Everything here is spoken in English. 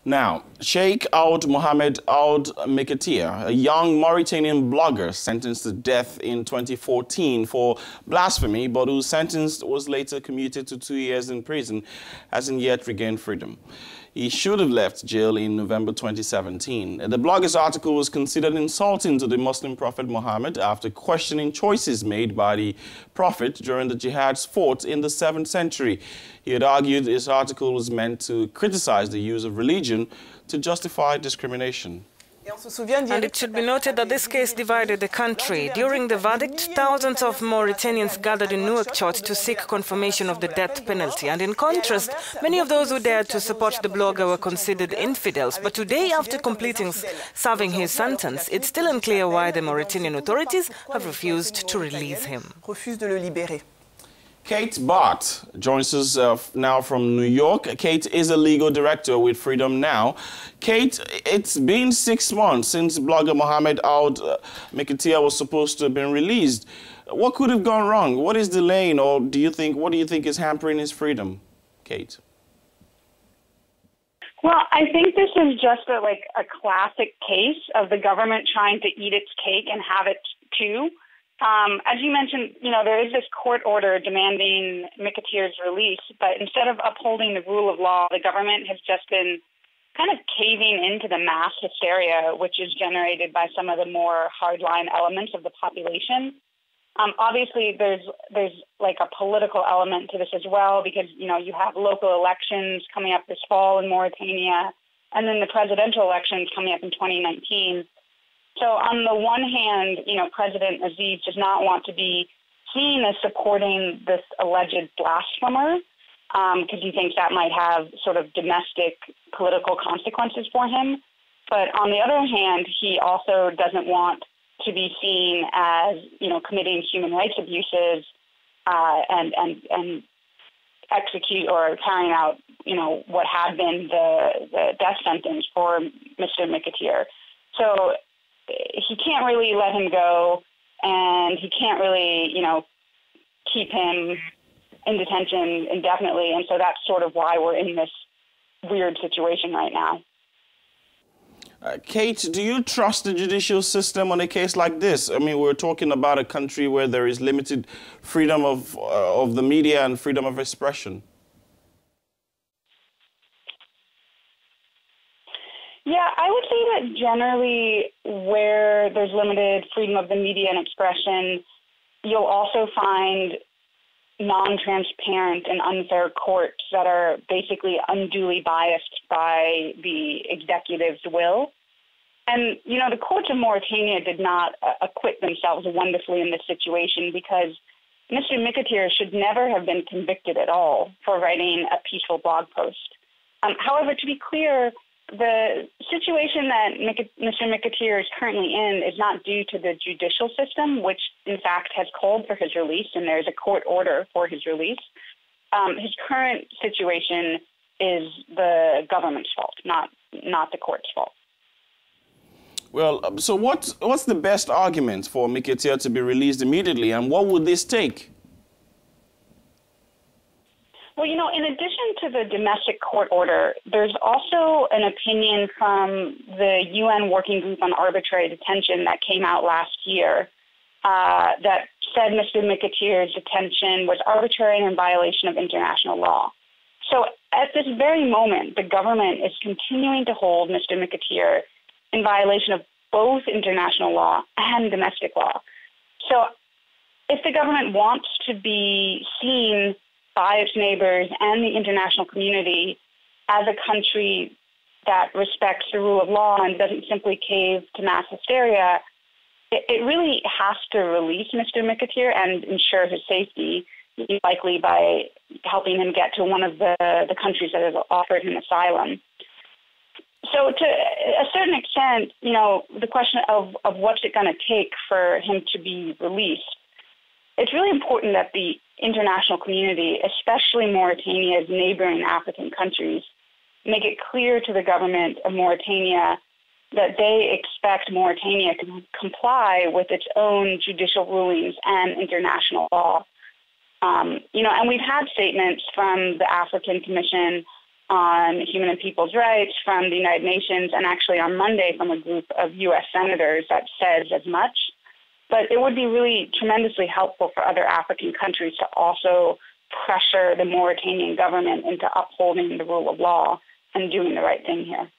Now, Cheikh Mohamed Ould Mkheitir, a young Mauritanian blogger sentenced to death in 2014 for blasphemy, but whose sentence was later commuted to 2 years in prison, hasn't yet regained freedom. He should have left jail in November 2017. The blogger's article was considered insulting to the Muslim prophet Mohammed after questioning choices made by the prophet during the jihads fought in the 7th century. He had argued his article was meant to criticize the use of religion to justify discrimination. And it should be noted that this case divided the country. During the verdict, thousands of Mauritanians gathered in Nouakchott to seek confirmation of the death penalty. And in contrast, many of those who dared to support the blogger were considered infidels. But today, after completing serving his sentence, it's still unclear why the Mauritanian authorities have refused to release him. Kate Barth joins us now from New York. Kate is a legal director with Freedom Now. Kate, it's been 6 months since blogger Mohamed Ould Mkheitir was supposed to have been released. What could have gone wrong? What is delaying, or what do you think is hampering his freedom, Kate? Well, I think this is just a classic case of the government trying to eat its cake and have it too. As you mentioned, there is this court order demanding Mkheitir's release, but instead of upholding the rule of law, the government has just been kind of caving into the mass hysteria, which is generated by some of the more hardline elements of the population. Obviously, there's like a political element to this as well, because, you have local elections coming up this fall in Mauritania, and then the presidential elections coming up in 2019. So on the one hand, President Aziz does not want to be seen as supporting this alleged blasphemer because he thinks that might have sort of domestic political consequences for him. But on the other hand, he also doesn't want to be seen as, committing human rights abuses and execute or carrying out, what had been the death sentence for Mr. Mkheitir. So he can't really let him go, and he can't really, keep him in detention indefinitely. And so that's sort of why we're in this weird situation right now. Kate, do you trust the judicial system on a case like this? I mean, we're talking about a country where there is limited freedom of the media and freedom of expression. Yeah, I would say that generally where there's limited freedom of the media and expression, you'll also find non-transparent and unfair courts that are basically unduly biased by the executive's will. And, the courts of Mauritania did not acquit themselves wonderfully in this situation because Mr. Mkheitir should never have been convicted at all for writing a peaceful blog post. However, to be clear, the situation that Mr. Mkheitir is currently in is not due to the judicial system, which in fact has called for his release, and there's a court order for his release. His current situation is the government's fault, not the court's fault. Well, so what's the best argument for Mkheitir to be released immediately, and what would this take? Well, in addition to the domestic court order, there's also an opinion from the UN Working Group on Arbitrary Detention that came out last year that said Mr. Mkheitir's detention was arbitrary and in violation of international law. So at this very moment, the government is continuing to hold Mr. Mkheitir in violation of both international law and domestic law. So if the government wants to be seen by its neighbors and the international community as a country that respects the rule of law and doesn't simply cave to mass hysteria, it really has to release Mr. Mkheitir and ensure his safety, likely by helping him get to one of the countries that has offered him asylum. So to a certain extent, the question of what's it going to take for him to be released, it's really important that the international community, especially Mauritania's neighboring African countries, make it clear to the government of Mauritania that they expect Mauritania to comply with its own judicial rulings and international law. And we've had statements from the African Commission on human and people's rights from the United Nations, and actually on Monday from a group of U.S. senators that says as much. But it would be really tremendously helpful for other African countries to also pressure the Mauritanian government into upholding the rule of law and doing the right thing here.